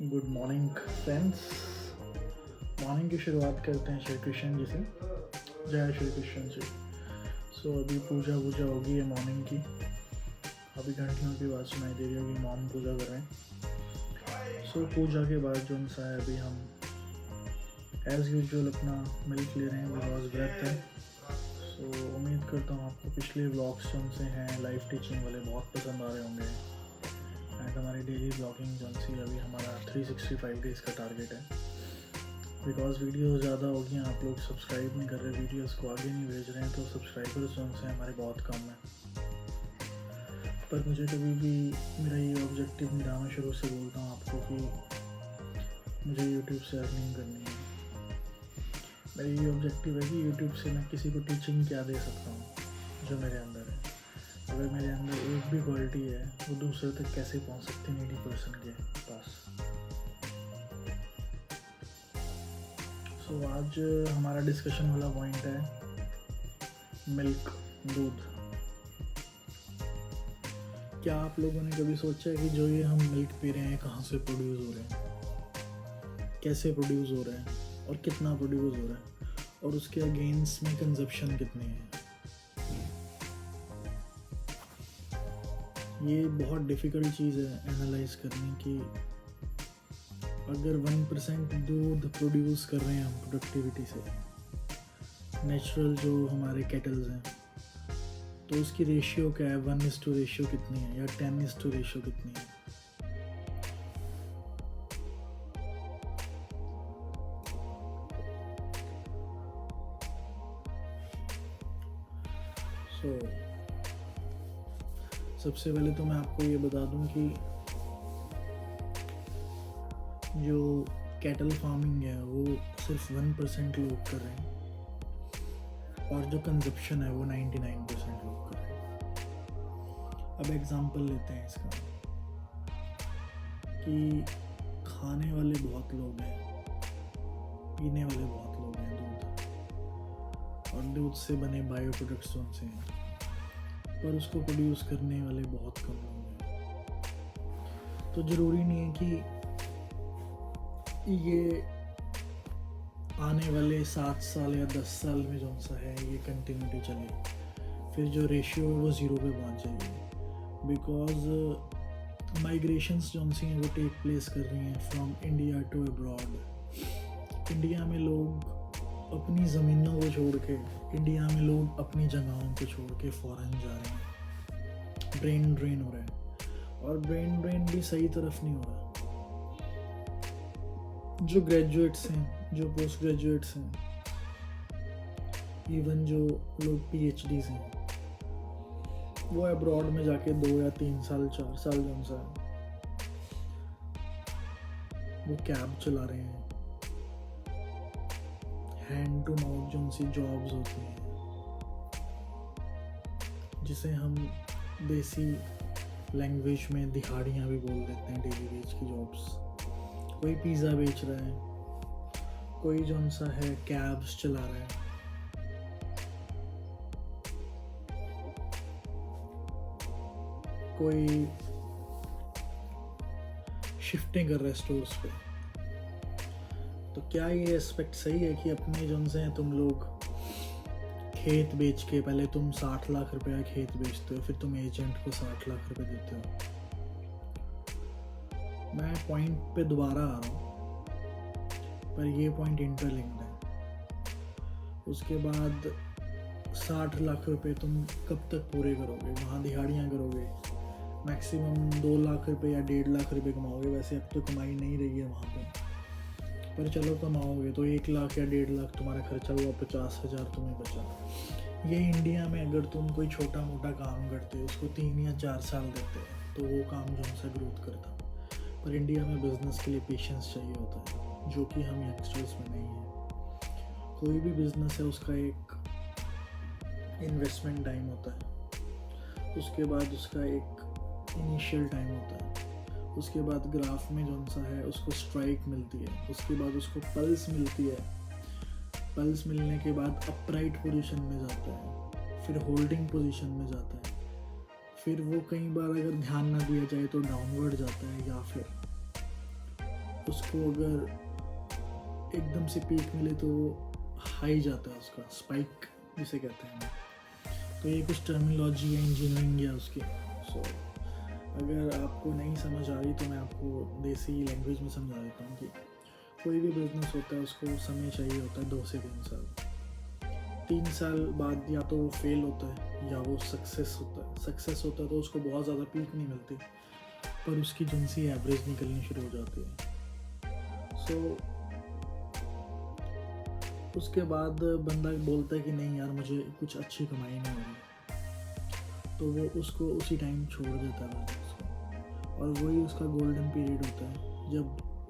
Good morning friends. Morning की शुरुआत करते हैं श्री कृष्ण जी से। जय श्री कृष्ण जी। अभी पूजा वूजा होगी है मॉर्निंग की। अभी घंटियों की आवाज़ सुनाई दे रही होगी, मॉम पूजा कर रहे हैं। पूजा के बाद जो सा है अभी हम एज़ यूजुअल अपना मिल्क ले रहे हैं बिकॉज व्रत है। उम्मीद करता हूँ आपको पिछले व्लॉग्स जो से हैं लाइफ टीचिंग वाले बहुत पसंद आ रहे होंगे। एंड हमारी डेली ब्लॉगिंग जो सी अभी हमारा 365 डेज़ का टारगेट है। बिकॉज वीडियोस ज़्यादा हो गई, आप लोग सब्सक्राइब नहीं कर रहे, वीडियोस को आगे नहीं भेज रहे हैं, तो सब्सक्राइबर्स जो से हमारे बहुत कम है। पर मुझे कभी भी मेरा ये ऑब्जेक्टिव नहीं रहा। मैं शुरू से बोलता हूँ आपको कि मुझे यूट्यूब से अर्निंग करनी है। मेरा ये ऑब्जेक्टिव है कि यूट्यूब से मैं किसी को टीचिंग क्या दे सकता हूँ जो मेरे अंदर है। अगर मेरे अंदर एक भी क्वालिटी है वो दूसरे तक कैसे पहुँच सकती है 80% के पास। आज हमारा डिस्कशन वाला पॉइंट है मिल्क, दूध। क्या आप लोगों ने कभी सोचा है कि जो ये हम मिल्क पी रहे हैं कहाँ से प्रोड्यूस हो रहे हैं, कैसे प्रोड्यूस हो रहे हैं और कितना प्रोड्यूस हो रहा है और उसके अगेंस्ट में कंजप्शन कितनी है। ये बहुत डिफ़िकल्ट चीज़ है एनालाइज करने की। अगर 1% दूध प्रोड्यूस कर रहे हैं हम प्रोडक्टिविटी से, नेचुरल जो हमारे केटल्स हैं, तो उसकी रेशियो क्या है, 1:2 रेशियो कितनी है या 10:2 रेशियो कितनी है। सबसे पहले तो मैं आपको ये बता दूं कि जो कैटल फार्मिंग है वो सिर्फ 1% लोग कर रहे हैं और जो कंजप्शन है वो 99% लोग कर रहे हैं। अब एग्जांपल लेते हैं इसका कि खाने वाले बहुत लोग हैं, पीने वाले बहुत लोग हैं दूध, और दूध से बने बायो प्रोडक्ट्स उनसे हैं, पर उसको प्रोड्यूस करने वाले बहुत कम लोग हैं। तो ज़रूरी नहीं है कि ये आने वाले 7 साल या 10 साल में जो सा है ये कंटिन्यूटी चले, फिर जो रेशियो है वो 0 पे पहुंच जाएगी। बिकॉज माइग्रेशंस जो सी हैं वो टेक प्लेस कर रही हैं from India to abroad. India में लोग अपनी ज़मीनों को छोड़ के, इंडिया में लोग अपनी जगहों को छोड़ के फॉरेन जा रहे हैं। ब्रेन ड्रेन हो रहा है और ब्रेन ड्रेन भी सही तरफ नहीं हो रहा। जो ग्रेजुएट्स हैं, जो पोस्ट ग्रेजुएट्स हैं, इवन जो लोग PhDs हैं, वो अब्रॉड में जाके 2 या 3 साल 4 साल जो सा वो कैब चला रहे हैं। हैंड टू माउथ जो सी जॉब्स होती हैं, जिसे हम देसी लैंग्वेज में दिहाड़ियाँ भी बोल देते हैं, डेली वेज की जॉब्स। कोई पिज़्ज़ा बेच रहा है, कोई जो सा है कैब्स चला रहा है, कोई शिफ्टिंग कर रहा है स्टोर्स पे। तो क्या ये एस्पेक्ट सही है कि अपने जो से हैं तुम लोग खेत बेच के, पहले तुम 60 लाख रुपया खेत बेचते हो, फिर तुम एजेंट को 60 लाख रुपए देते हो। मैं पॉइंट पे दोबारा आ रहा हूँ, पर ये पॉइंट इंटरलिंक्ड है। उसके बाद 60 लाख रुपए तुम कब तक पूरे करोगे? वहाँ दिहाड़ियाँ करोगे, मैक्सिमम 2 लाख रुपए या 1.5 लाख रुपए कमाओगे। वैसे अब तो कमाई नहीं रही है वहाँ पे, पर चलो कमाओगे तो 1 लाख या 1.5 लाख तुम्हारा खर्चा हुआ, 50,000 तुम्हें बचा। ये इंडिया में अगर तुम कोई छोटा मोटा काम करते हो, उसको 3 या 4 साल देते हैं तो वो काम जो सा ग्रोथ करता। पर इंडिया में बिज़नेस के लिए पेशेंस चाहिए होता है, जो कि हम यंगस्टर्स में नहीं है। कोई भी बिज़नेस है उसका एक इन्वेस्टमेंट टाइम होता है, उसके बाद उसका एक इनिशियल टाइम होता है, उसके बाद ग्राफ में जो सा है उसको स्ट्राइक मिलती है, उसके बाद उसको पल्स मिलती है, पल्स मिलने के बाद अपराइट पोजीशन में जाता है, फिर होल्डिंग पोजीशन में जाता है, फिर वो कई बार अगर ध्यान ना दिया जाए तो डाउनवर्ड जाता है, या फिर उसको अगर एकदम से पीक मिले तो हाई जाता है उसका, स्पाइक जिसे कहते हैं। तो ये कुछ टर्मिनोलॉजी है, इंजीनियरिंग है उसकी। सो अगर आपको नहीं समझ आ रही तो मैं आपको देसी लैंग्वेज में समझा देता हूँ कि कोई भी बिजनेस होता है उसको समय चाहिए होता है 2 से 3 साल। 3 साल बाद या तो वो फेल होता है या वो सक्सेस होता है। सक्सेस होता है तो उसको बहुत ज़्यादा पीक नहीं मिलती, पर उसकी जिनसी एवरेज निकलनी शुरू हो जाती है। सो उसके बाद बंदा बोलता है कि नहीं यार मुझे कुछ अच्छी कमाई नहीं हो रही, तो वो उसको उसी टाइम छोड़ देता है बिजनेस को। और वही उसका गोल्डन पीरियड होता है जब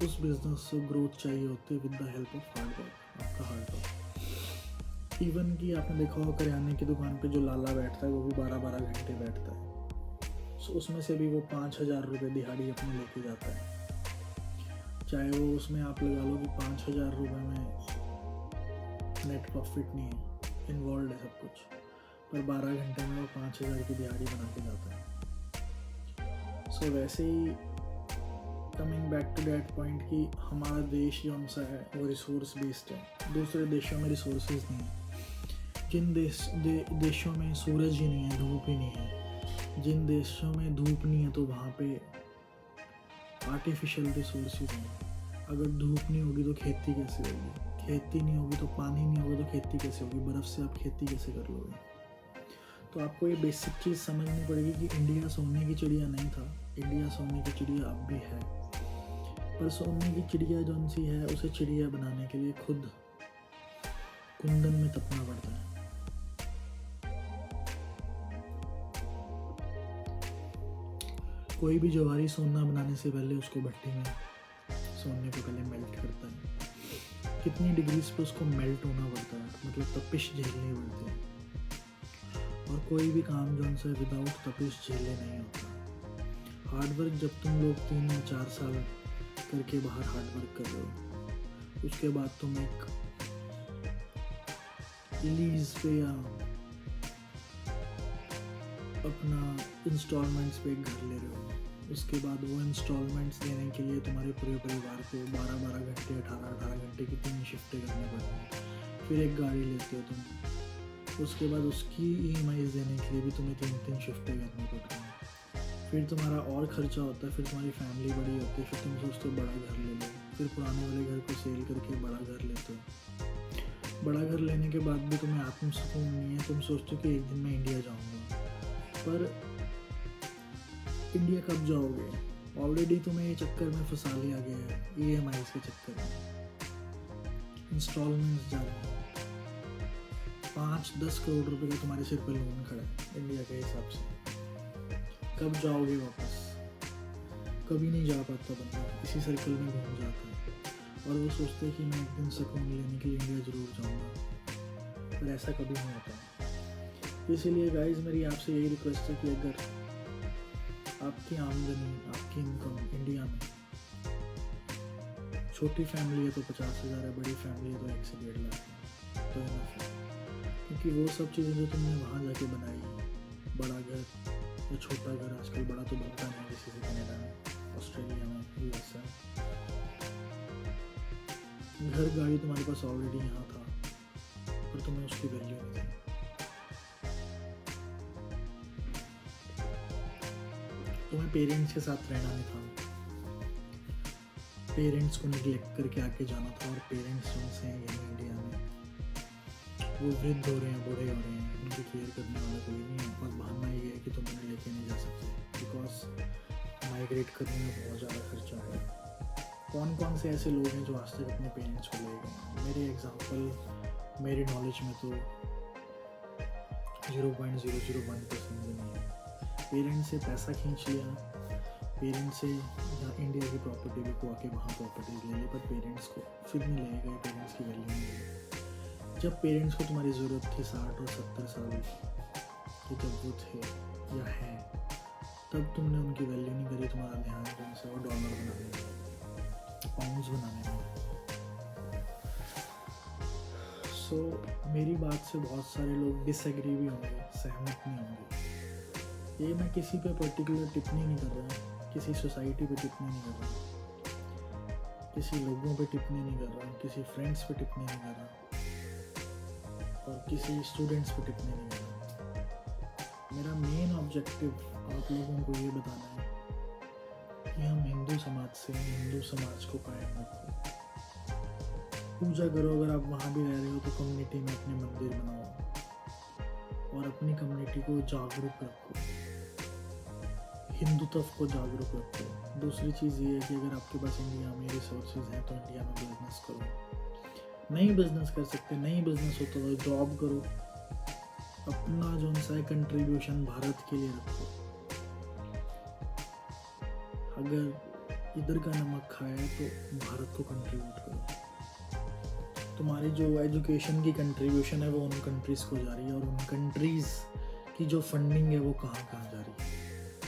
उस बिज़नेस से ग्रोथ चाहिए होती है with the help of hard work, आपका हार्ड वर्क। इवन कि आपने देखा हो करियाने की दुकान पे जो लाला बैठता है वो भी 12-12 घंटे बैठता है। सो उसमें से भी वो 5,000 रुपये दिहाड़ी अपनी लेके जाता है। चाहे वो उसमें आप लगा लो कि 5,000 रुपये में नेट प्रॉफिट नहीं है, इन्वॉल्व है सब कुछ, पर 12 घंटे में वो 5,000 की दिहाड़ी बना के जाता है। सो वैसे ही coming back to that point कि हमारा देश जो सा है वो रिसोर्स बेस्ड है। दूसरे देशों में रिसोर्सेज नहीं है। जिन देशों में सूरज ही नहीं है, धूप ही नहीं है, जिन देशों में धूप नहीं है तो वहाँ पे आर्टिफिशियल रिसोर्सेज हैं। अगर धूप नहीं होगी तो खेती कैसे होगी, खेती नहीं होगी तो पानी नहीं होगा तो खेती कैसे होगी, बर्फ़ से आप खेती कैसे कर लोगे। तो आपको ये बेसिक चीज़ समझनी पड़ेगी कि इंडिया सोने की चिड़िया नहीं था, इंडिया सोने की चिड़िया अब भी है। पर सोने की चिड़िया जौन सी है उसे चिड़िया बनाने के लिए खुद कुंदन में तपना पड़ता है। कोई भी जवारी सोना बनाने से पहले उसको भट्टी में सोने को पहले मेल्ट करता है। कितनी डिग्रीज पे उसको मेल्ट होना पड़ता है, मतलब तपिश झेलनी पड़ती है। और कोई भी काम जो उनसे विदाउट तपिश झेले नहीं होता। हार्डवर्क जब तुम लोग 3 या 4 साल करके बाहर हार्डवर्क कर रहे हो, उसके बाद तुम एक लीज पे या अपना इंस्टॉलमेंट्स पे एक घर ले रहे हो, उसके बाद वो इंस्टॉलमेंट्स देने के लिए तुम्हारे पूरे परिवार को 12-12 घंटे 18-18 घंटे की 3 शिफ्टें करनी पड़ती हैं। फिर एक गाड़ी लेते हो तुम, उसके बाद उसकी EMIs देने के लिए भी तुम्हें 3-3 शिफ्टें करनी पड़ती हैं। फिर तुम्हारा और ख़र्चा होता है, फिर तुम्हारी फैमिली बड़ी होती है, फिर तुम सोचते हो बड़ा घर ले लो, फिर पुराने वाले घर को सेल करके बड़ा घर लेते हो। बड़ा घर लेने के बाद भी तुम्हें आत्मसुकून नहीं है, तुम सोचते हो कि एक दिन मैं इंडिया जाऊँगा, पर इंडिया कब जाओगे? ऑलरेडी तुम्हें ये चक्कर में फंसा लिया गया है, EMIs के चक्कर में, इंस्टॉलमेंट्स जा रहे हैं। 5-10 करोड़ रुपए का तुम्हारे सिर पर लोन खड़ा है इंडिया के हिसाब से। कब जाओगे वापस? कभी नहीं जा पाता बंदा, इसी सर्कल में घूम जाता है और वो सोचते हैं कि मैं एक दिन सुकून लेने के लिए इंडिया ज़रूर जाऊँगा, पर ऐसा कभी नहीं होता। इसीलिए गाइस मेरी आपसे यही रिक्वेस्ट है कि अगर आपकी आमदनी, आपकी इनकम इंडिया में छोटी फैमिली है तो 50,000 है, बड़ी फैमिली है तो 1 से 1.5 लाख है, तो इनफ है। क्योंकि वो सब चीज़ें जो तुमने वहाँ जाके बनाई, बड़ा घर या छोटा घर, आजकल बड़ा तो बनता नहीं किसी से, कनाडा में, ऑस्ट्रेलिया में, US में, घर गाड़ी तुम्हारे पास ऑलरेडी यहाँ था पर तुम्हें उसकी वैल्यू नहीं थी। तुम्हें पेरेंट्स के साथ रहना नहीं था, पेरेंट्स को निगलेक्ट करके आके जाना था, और पेरेंट्स जो से हैं यहीं इंडिया में वो वृद्ध हो रहे हैं, बूढ़े हो रहे हैं, उनकी केयर करने वाला कोई नहीं है। और बहाना ये है कि तुम उन्हें लेके नहीं जा सकते, बिकॉज माइग्रेट करने में बहुत ज़्यादा खर्चा है। कौन कौन से ऐसे लोग हैं जो आज तक अपने पेरेंट्स को ले गए? मेरे एग्जांपल मेरी नॉलेज में तो 0.001% भी नहीं है। पेरेंट्स से पैसा खींच लिया, पेरेंट्स से यहाँ इंडिया की प्रॉपर्टी को आके वहाँ प्रॉपर्टीज ले ली, पर पेरेंट्स को फिर नहीं ले गए, पेरेंट्स की वैल्यू नहीं है। जब पेरेंट्स को तुम्हारी ज़रूरत थी 60 और 70 साल की, जब वो थे या हैं, तब तुमने उनकी वैल्यू नहीं करी। तुम्हारा ध्यान उनसे और डॉलर बनाने में, पाउंड्स बनाने में। सो मेरी बात से बहुत सारे लोग डिसएग्री भी होंगे, सहमत नहीं होंगे। ये मैं किसी पे पर्टिकुलर टिप्पणी नहीं कर रहा, किसी सोसाइटी पे टिप्पणी नहीं कर रहा। किसी लोगों पे टिप्पणी नहीं कर रहा हूँ, किसी फ्रेंड्स पे टिप्पणी नहीं कर रहा हूँ और किसी स्टूडेंट्स पे टिप्पणी नहीं कर रहा हूँ। मेरा मेन ऑब्जेक्टिव आप लोगों को ये बताना है कि हम हिंदू समाज से हिंदू समाज को कायम रखो। पूजा करो, अगर आप वहाँ भी रह रहे हो तो कम्युनिटी में अपने मंदिर बनाओ और अपनी कम्युनिटी को जागरूक रखो, हिंदुत्व को जागरूक रखो। दूसरी चीज़ ये है कि अगर आपके पास इंडिया में रिसोर्सेज हैं तो इंडिया में बिजनेस करो। नहीं बिजनेस कर सकते, नहीं बिजनेस होता तो जॉब करो, अपना जो सा है कंट्रीब्यूशन भारत के लिए रखो। अगर इधर का नमक खाया तो भारत को कंट्रीब्यूट करो। तुम्हारी जो एजुकेशन की कंट्रीब्यूशन है वो उन कंट्रीज़ को जा रही है और उन कंट्रीज़ की जो फंडिंग है वो कहाँ कहाँ जा रही है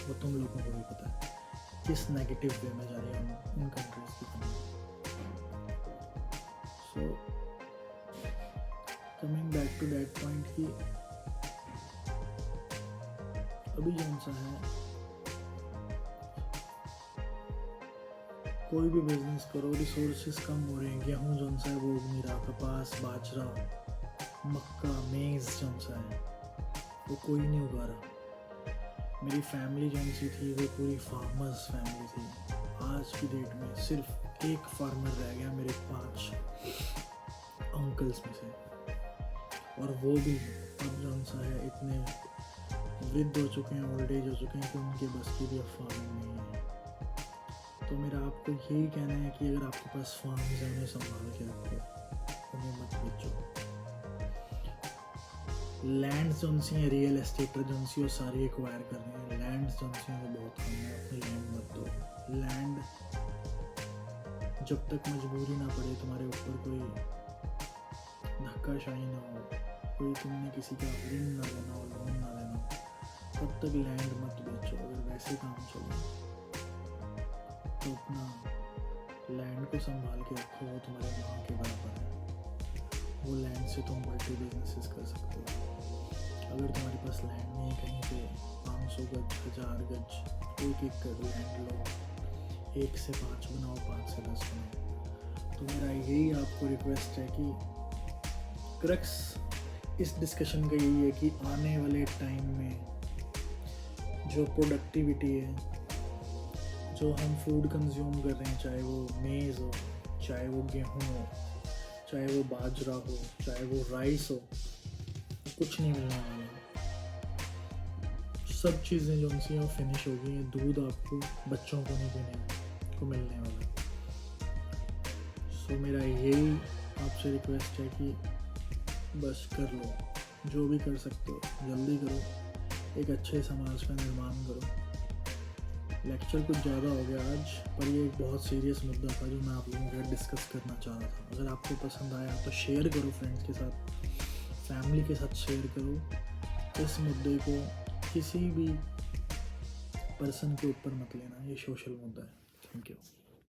वो तुम लोगों को भी पता है, किस नेगेटिव वे में जा रही है उन कंट्रीज़ की funding. So coming back to that point कि अभी जौन सा है कोई भी बिजनेस करो, रिसोर्सेज कम हो रहे हैं, गेहूँ जौन सा है वो उग नहीं रहा, कपास, बाजरा, मक्का, मेज़ जौन सा है वो कोई नहीं उगा रहा। मेरी फैमिली जौन सी थी वो पूरी फार्मर्स फैमिली थी। आज की डेट में सिर्फ एक फार्मर रह गया मेरे 5 अंकल्स में से, और वो भी अब जौन सा है इतने वृद्ध हो चुके हैं, ओल्ड एज हो चुके हैं कि उनके बस की भी अब फार्मिंग नहीं है। तो मेरा आपको यही कहना है कि अगर आपके पास फार्म्स हैं उन्हें संभाल के रखो, उन्हें मत बेचो। लैंड्स जौन सी हैं, रियल एस्टेटर जौन सी वो सारी एक्वायर कर रहे हैं, लैंड्स जौन सी हैं वो बहुत कम है। अपनी लैंड मत दो। लैंड जब तक मजबूरी ना पड़े, तुम्हारे ऊपर कोई धक्काशाही ना हो, कोई तुमने किसी का ऋण ना लेना हो, लोन ना लेना हो, तब तक लैंड मत बेचो। अगर वैसे काम चले तो अपना लैंड को संभाल के रखो, वो तुम्हारे माँ के बराबर है। वो लैंड से तुम मल्टी बिजनेसेस कर सकते हो। अगर तुम्हारे पास लैंड नहीं है, कहीं पे 500 गज, 1000 गज, 1 एकड़ लैंड लो, 1 से 5 बनाओ, 5 से 10 बनाओ। तो मेरा यही आपको रिक्वेस्ट है कि क्रक्स इस डिस्कशन का यही है कि आने वाले टाइम में जो प्रोडक्टिविटी है, जो हम फूड कंज्यूम कर रहे हैं, चाहे वो मेज़ हो, चाहे वो गेहूँ हो, चाहे वो बाजरा हो, चाहे वो राइस हो, कुछ नहीं मिलने वाला। सब चीज़ें जो उनसे वो फिनिश हो गई हैं। दूध आपको बच्चों को नहीं देने को मिलने वाला। सो मेरा यही आपसे रिक्वेस्ट है कि बस कर लो, जो भी कर सकते हो जल्दी करो, एक अच्छे समाज का निर्माण करो। लेक्चर कुछ ज़्यादा हो गया आज, पर ये एक बहुत सीरियस मुद्दा था जो मैं आप लोगों के साथ डिस्कस करना चाह रहा था। अगर आपको पसंद आया तो शेयर करो, फ्रेंड्स के साथ, फैमिली के साथ शेयर करो। इस मुद्दे को किसी भी पर्सन के ऊपर मत लेना, ये सोशल मुद्दा है। Thank you.